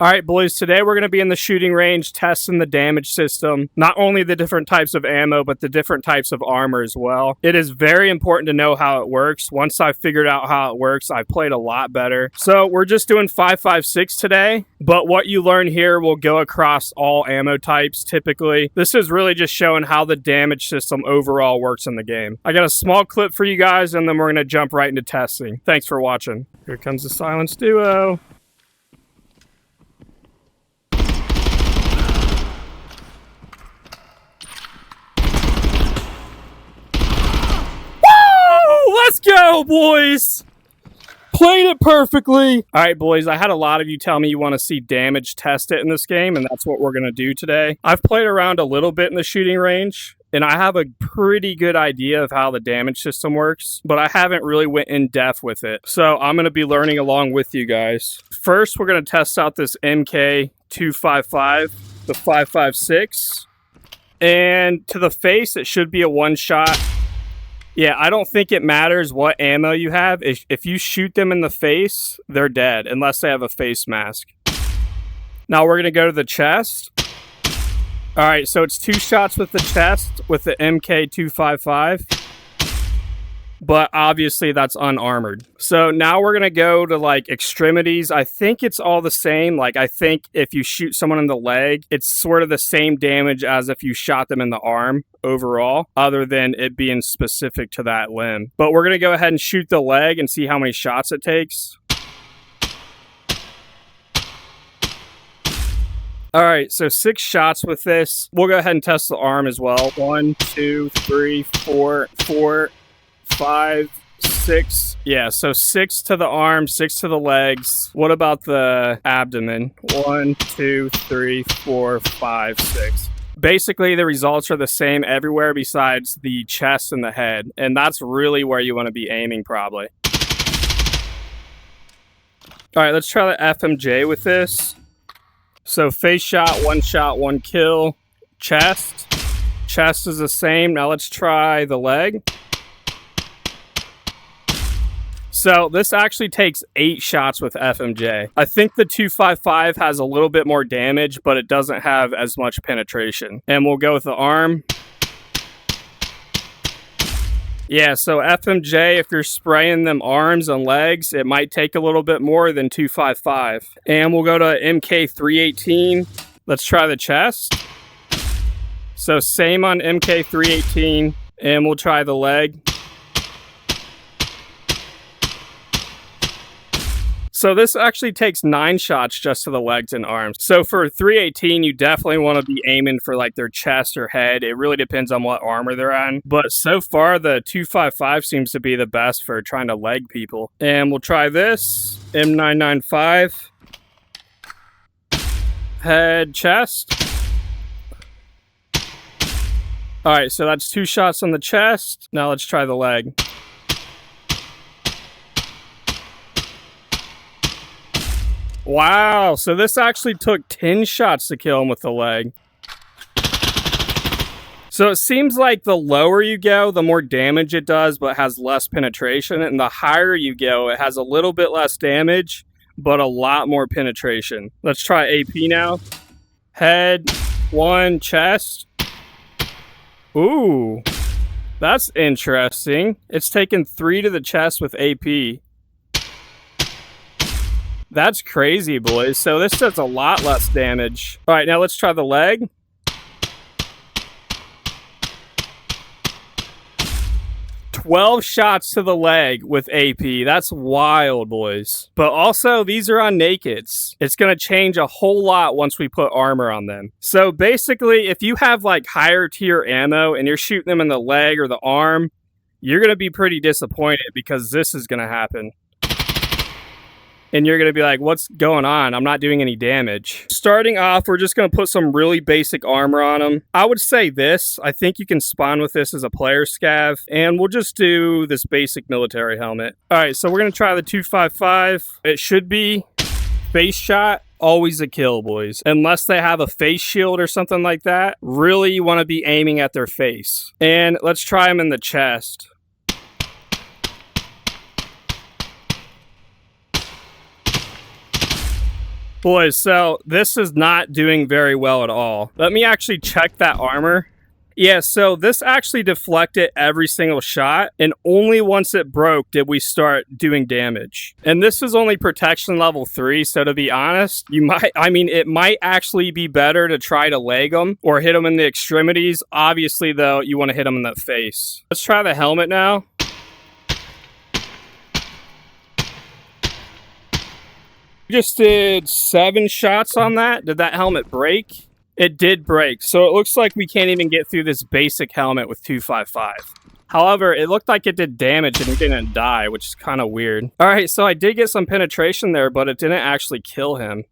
All right, boys, today we're going to be in the shooting range testing the damage system, not only the different types of ammo, but the different types of armor as well. It is very important to know how it works. Once I've figured out how it works, I've played a lot better. So we're just doing 5.56 today, but what you learn here will go across all ammo types typically. This is really just showing how the damage system overall works in the game. I got a small clip for you guys, and then we're going to jump right into testing. Thanks for watching. Here comes the Silence Duo. Let's go, boys! Played it perfectly. All right, boys, I had a lot of you tell me you want to see damage tested in this game, and that's what we're going to do today. I've played around a little bit in the shooting range, and I have a pretty good idea of how the damage system works, but I haven't really went in depth with it. So I'm going to be learning along with you guys. First, we're going to test out this MK318, the 5.56, and to the face, it should be a one-shot. Yeah, I don't think it matters what ammo you have. If you shoot them in the face, they're dead, unless they have a face mask. Now we're going to go to the chest. All right, so it's 2 shots with the chest with the MK318, but obviously that's unarmored. So now we're going to go to like extremities. I think it's all the same. Like I think if you shoot someone in the leg, it's sort of the same damage as if you shot them in the arm overall, other than it being specific to that limb. But we're going to go ahead and shoot the leg and see how many shots it takes. All right, so 6 shots with this. We'll go ahead and test the arm as well. 1, 2, 3, 4, 5, 6. Yeah, so 6 to the arm, 6 to the legs. What about the abdomen? 1, 2, 3, 4, 5, 6. Basically, the results are the same everywhere besides the chest and the head, and that's really where you want to be aiming probably. All right, let's try the FMJ with this. So face shot, 1 kill. Chest. Chest is the same. Now let's try the leg. So this actually takes 8 shots with FMJ. I think the 2.55 has a little bit more damage, but it doesn't have as much penetration. And we'll go with the arm. Yeah, so FMJ, if you're spraying them arms and legs, it might take a little bit more than 2.55. And we'll go to MK318. Let's try the chest. So same on MK318, and we'll try the leg. So this actually takes 9 shots just to the legs and arms. So for 318, you definitely want to be aiming for like their chest or head. It really depends on what armor they're on. But so far, the 2.55 seems to be the best for trying to leg people. And we'll try this, M995. Head, chest. All right, so that's 2 shots on the chest. Now let's try the leg. Wow, so this actually took 10 shots to kill him with the leg. So it seems like the lower you go, the more damage it does, but has less penetration. And the higher you go, it has a little bit less damage, but a lot more penetration. Let's try AP now. Head, 1, chest. Ooh, that's interesting. It's taken 3 to the chest with AP. That's crazy, boys. So this does a lot less damage. All right, now let's try the leg. "12 shots to the leg with AP. That's wild, boys. But also, these are on nakeds. It's going to change a whole lot once we put armor on them. So basically, if you have like higher tier ammo and you're shooting them in the leg or the arm, you're going to be pretty disappointed because this is going to happen. And you're going to be like, what's going on? I'm not doing any damage. Starting off, we're just going to put some really basic armor on them. I would say this. I think you can spawn with this as a player scav. And we'll just do this basic military helmet. All right, so we're going to try the 2.55. It should be face shot. Always a kill, boys. Unless they have a face shield or something like that. Really, you want to be aiming at their face. And let's try them in the chest. Boys, so this is not doing very well at all. Let me actually check that armor. Yeah, so this actually deflected every single shot, and only once it broke did we start doing damage. And this is only protection level 3, so to be honest, it might actually be better to try to leg them or hit them in the extremities. Obviously, though, you want to hit them in the face. Let's try the helmet now. We just did 7 shots on that. Did that helmet break? It did break, so it looks like we can't even get through this basic helmet with 255. However, it looked like it did damage and he didn't die, which is kind of weird. Alright, so I did get some penetration there, but it didn't actually kill him.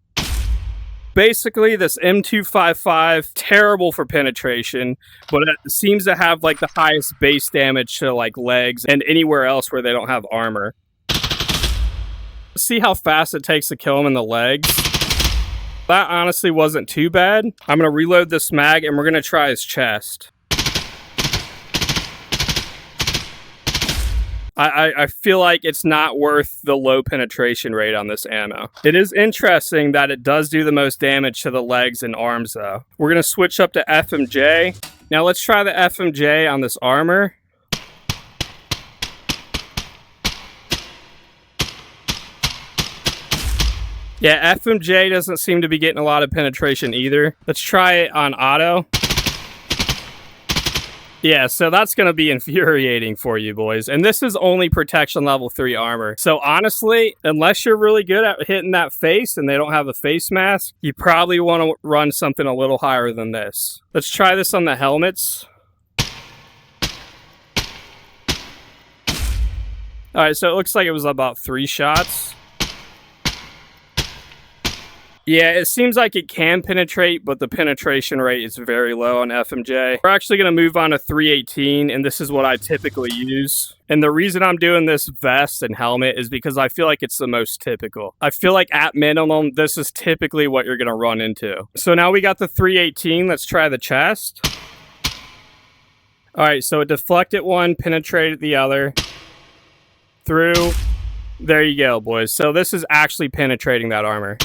Basically, this M255, terrible for penetration, but it seems to have like the highest base damage to like legs and anywhere else where they don't have armor. Let's see how fast it takes to kill him in the legs. That honestly wasn't too bad. I'm going to reload this mag and we're going to try his chest. I feel like it's not worth the low penetration rate on this ammo. It is interesting that it does do the most damage to the legs and arms though. We're going to switch up to FMJ. Now let's try the FMJ on this armor. Yeah, FMJ doesn't seem to be getting a lot of penetration either. Let's try it on auto. Yeah, so that's going to be infuriating for you boys. And this is only protection level 3 armor. So honestly, unless you're really good at hitting that face and they don't have a face mask, you probably want to run something a little higher than this. Let's try this on the helmets. Alright, so it looks like it was about 3 shots. Yeah, it seems like it can penetrate, but the penetration rate is very low on FMJ. We're actually going to move on to 318, and this is what I typically use. And the reason I'm doing this vest and helmet is because I feel like it's the most typical. I feel like at minimum, this is typically what you're going to run into. So now we got the 318. Let's try the chest. All right, so it deflected one, penetrated the other. Through. There you go, boys. So this is actually penetrating that armor.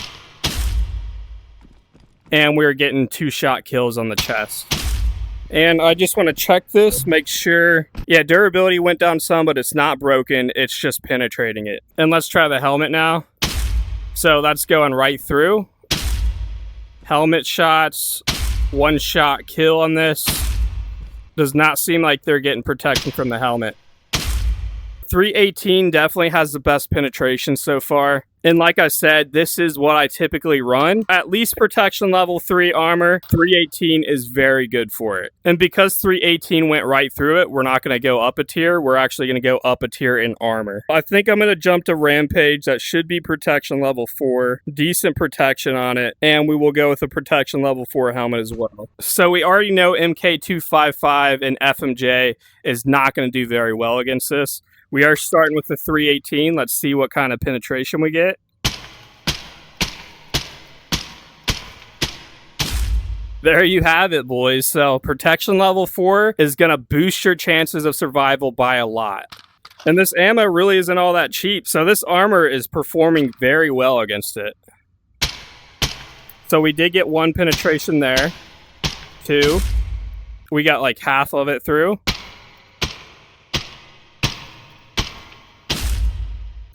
And we're getting 2-shot kills on the chest. And I just want to check this, make sure. Yeah, durability went down some, but it's not broken. It's just penetrating it. And let's try the helmet now. So that's going right through. Helmet shots, 1-shot kill on this. Does not seem like they're getting protection from the helmet. 318 definitely has the best penetration so far. And like I said, this is what I typically run. At least protection level 3 armor, 318 is very good for it. And because 318 went right through it, we're not going to go up a tier. We're actually going to go up a tier in armor. I think I'm going to jump to Rampage. That should be protection level 4. Decent protection on it. And we will go with a protection level 4 helmet as well. So we already know MK255 and FMJ is not going to do very well against this. We are starting with the 318. Let's see what kind of penetration we get. There you have it, boys. So protection level 4 is going to boost your chances of survival by a lot. And this ammo really isn't all that cheap. So this armor is performing very well against it. So we did get 1 penetration there. 2. We got like half of it through.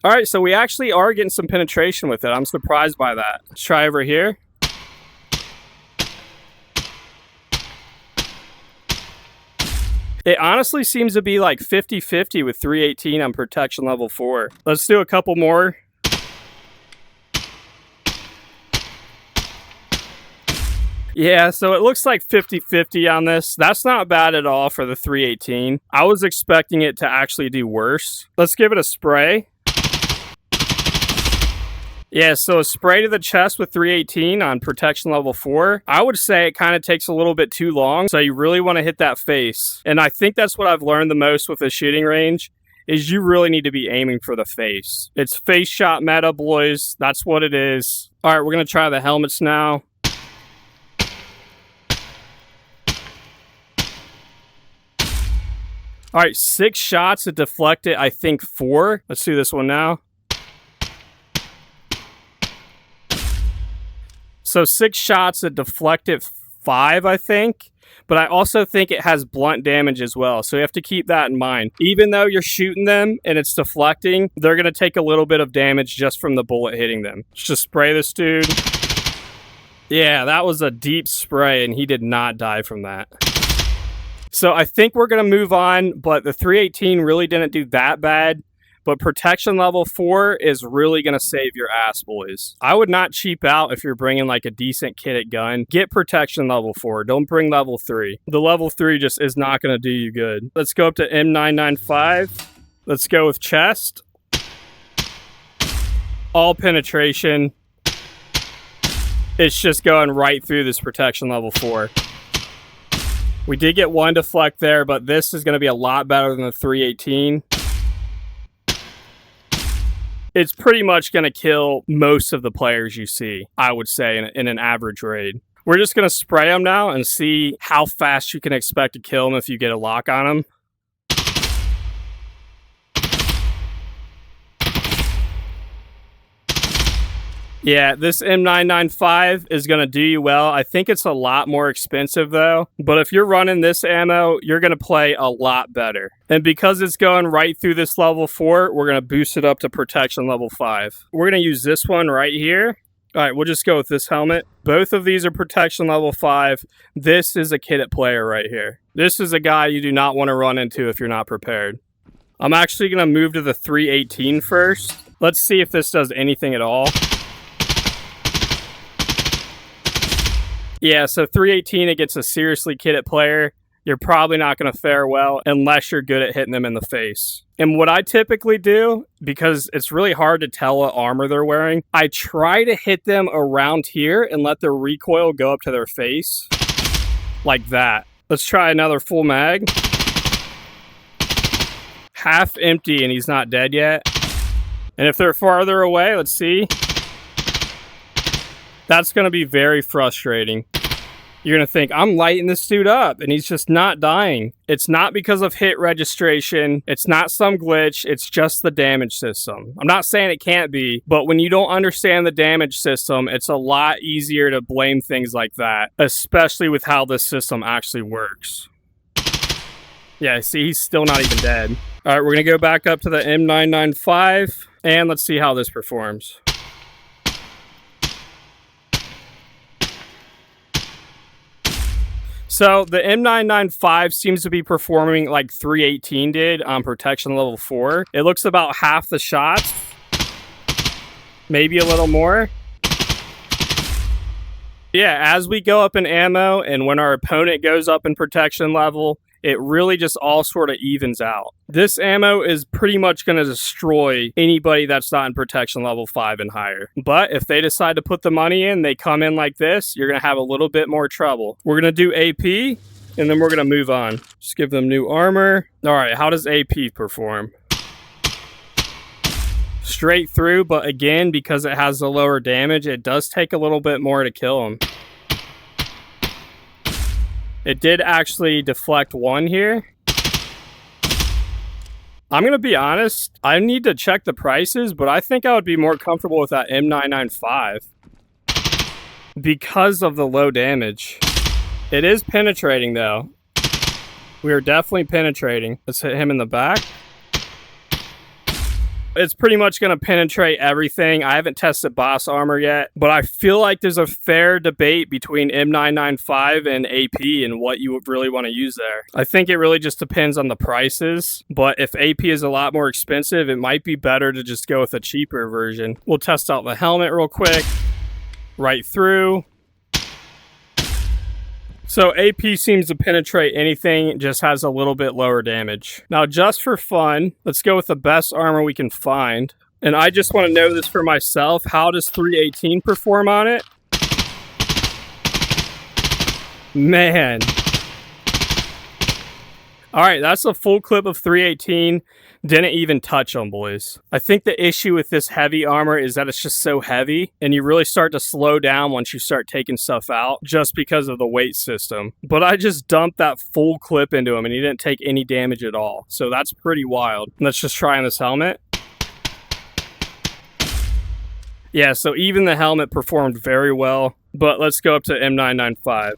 All right, so we actually are getting some penetration with it. I'm surprised by that. Let's try over here. It honestly seems to be like 50-50 with 318 on protection level 4. Let's do a couple more. Yeah, so it looks like 50-50 on this. That's not bad at all for the 318. I was expecting it to actually do worse. Let's give it a spray. Yeah, so a spray to the chest with 318 on protection level 4. I would say it kind of takes a little bit too long, so you really want to hit that face. And I think that's what I've learned the most with the shooting range, is you really need to be aiming for the face. It's face shot meta, boys. That's what it is. All right, we're going to try the helmets now. All right, 6 shots to deflect it, I think 4. Let's do this one now. So 6 shots that deflected 5, I think. But I also think it has blunt damage as well. So you have to keep that in mind. Even though you're shooting them and it's deflecting, they're going to take a little bit of damage just from the bullet hitting them. Let's just spray this dude. Yeah, that was a deep spray, and he did not die from that. So I think we're going to move on, but the 318 really didn't do that bad. But protection level 4 is really going to save your ass, boys. I would not cheap out if you're bringing like a decent kitted gun. Get protection level 4. Don't bring level 3. The level 3 just is not going to do you good. Let's go up to M995. Let's go with chest. All penetration. It's just going right through this protection level 4. We did get 1 deflect there, but this is going to be a lot better than the 318. It's pretty much going to kill most of the players you see, I would say, in an average raid. We're just going to spray them now and see how fast you can expect to kill them if you get a lock on them. Yeah, this M995 is going to do you well. I think it's a lot more expensive, though. But if you're running this ammo, you're going to play a lot better. And because it's going right through this level 4, we're going to boost it up to protection level 5. We're going to use this one right here. All right, we'll just go with this helmet. Both of these are protection level 5. This is a kitted player right here. This is a guy you do not want to run into if you're not prepared. I'm actually going to move to the 318 first. Let's see if this does anything at all. Yeah, so 318, it gets a seriously kitted player. You're probably not going to fare well unless you're good at hitting them in the face. And what I typically do, because it's really hard to tell what armor they're wearing, I try to hit them around here and let their recoil go up to their face. Like that. Let's try another full mag. Half empty and he's not dead yet. And if they're farther away, let's see. That's going to be very frustrating. You're going to think, I'm lighting this dude up, and he's just not dying. It's not because of hit registration. It's not some glitch. It's just the damage system. I'm not saying it can't be, but when you don't understand the damage system, it's a lot easier to blame things like that, especially with how this system actually works. Yeah, see, he's still not even dead. All right, we're going to go back up to the M995, and let's see how this performs. So the M995 seems to be performing like 318 did on protection level 4. It looks about half the shots, maybe a little more. Yeah, as we go up in ammo and when our opponent goes up in protection level, it really just all sort of evens out. This ammo is pretty much going to destroy anybody that's not in protection level 5 and higher. But if they decide to put the money in, they come in like this, you're going to have a little bit more trouble. We're going to do AP, and then we're going to move on. Just give them new armor. All right, how does AP perform? Straight through, but again, because it has the lower damage, it does take a little bit more to kill them. It did actually deflect 1 here. I'm going to be honest, I need to check the prices, but I think I would be more comfortable with that M995 because of the low damage. It is penetrating though. We are definitely penetrating. Let's hit him in the back. It's pretty much going to penetrate everything. I haven't tested boss armor yet, but I feel like there's a fair debate between M995 and AP and what you would really want to use there. I think it really just depends on the prices, but if AP is a lot more expensive, it might be better to just go with a cheaper version. We'll test out the helmet real quick. Right through. So AP seems to penetrate anything, just has a little bit lower damage. Now, just for fun, let's go with the best armor we can find. And I just want to know this for myself. How does 318 perform on it? Man. All right, that's a full clip of 318. Didn't even touch them, boys. I think the issue with this heavy armor is that it's just so heavy, and you really start to slow down once you start taking stuff out, just because of the weight system. But I just dumped that full clip into him, and he didn't take any damage at all. So that's pretty wild. Let's just try on this helmet. Yeah, so even the helmet performed very well. But let's go up to M995.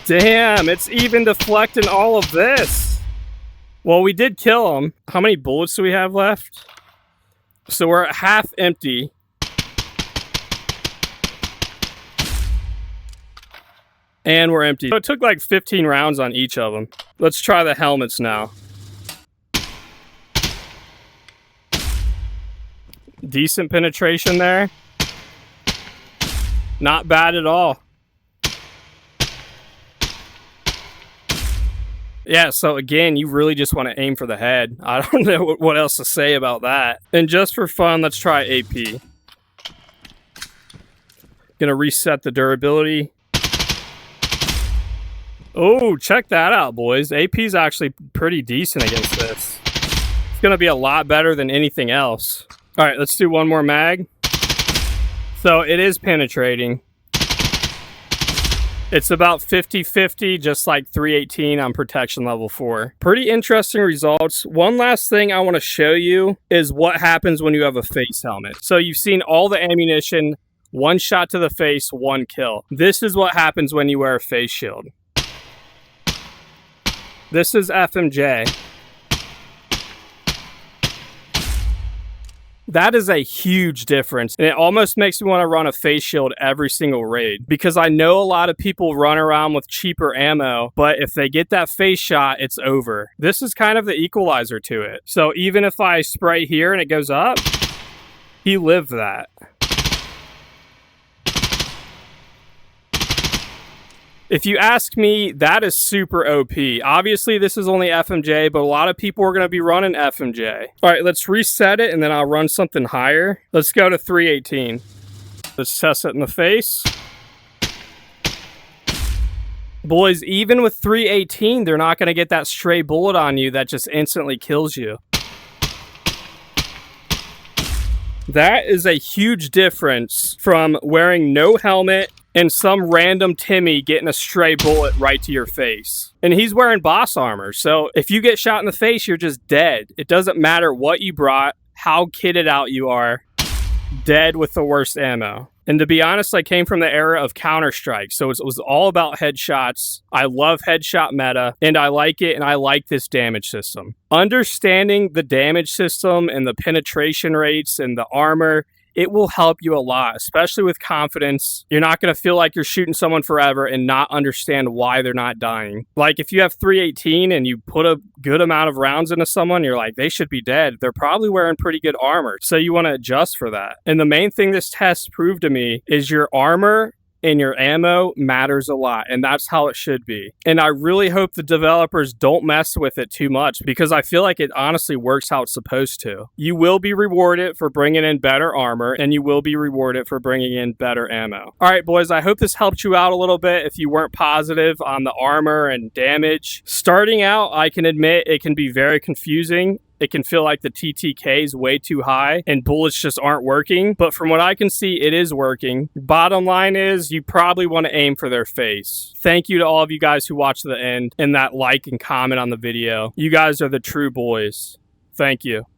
Damn, it's even deflecting all of this. Well, we did kill him. How many bullets do we have left? So we're at half empty. And we're empty. So it took like 15 rounds on each of them. Let's try the helmets now. Decent penetration there. Not bad at all. Yeah, so again, you really just want to aim for the head. I don't know what else to say about that. And just for fun, let's try AP. Gonna reset the durability. Oh, check that out, boys. AP's actually pretty decent against this. It's gonna be a lot better than anything else. All right, let's do one more mag. So it is penetrating. It's about 50-50, just like 318 on protection level 4. Pretty interesting results. One last thing I want to show you is what happens when you have a face helmet. So you've seen all the ammunition, one shot to the face, one kill. This is what happens when you wear a face shield. This is FMJ. That is a huge difference, and it almost makes me want to run a face shield every single raid, because I know a lot of people run around with cheaper ammo, but if they get that face shot, it's over. This is kind of the equalizer to it. So even if I spray here and it goes up, he lived that. If you ask me, that is super OP. Obviously, this is only FMJ, but a lot of people are going to be running FMJ. All right, let's reset it, and then I'll run something higher. Let's go to 318. Let's test it in the face. Boys, even with 318, they're not going to get that stray bullet on you that just instantly kills you. That is a huge difference from wearing no helmet and some random Timmy getting a stray bullet right to your face. And he's wearing boss armor, so if you get shot in the face, you're just dead. It doesn't matter what you brought, how kitted out you are, dead with the worst ammo. And to be honest, I came from the era of Counter-Strike, so it was all about headshots. I love headshot meta, and I like it, and I like this damage system. Understanding the damage system and the penetration rates and the armor, it will help you a lot, especially with confidence. You're not going to feel like you're shooting someone forever and not understand why they're not dying. Like if you have 318 and you put a good amount of rounds into someone, you're like, they should be dead. They're probably wearing pretty good armor. So you want to adjust for that. And the main thing this test proved to me is your armor and your ammo matters a lot, and that's how it should be. And I really hope the developers don't mess with it too much, because I feel like it honestly works how it's supposed to. You will be rewarded for bringing in better armor, and you will be rewarded for bringing in better ammo. All right, boys, I hope this helped you out a little bit if you weren't positive on the armor and damage. Starting out, I can admit it can be very confusing. It can feel like the TTK is way too high and bullets just aren't working. But from what I can see, it is working. Bottom line is you probably want to aim for their face. Thank you to all of you guys who watched to the end and that like and comment on the video. You guys are the true boys. Thank you.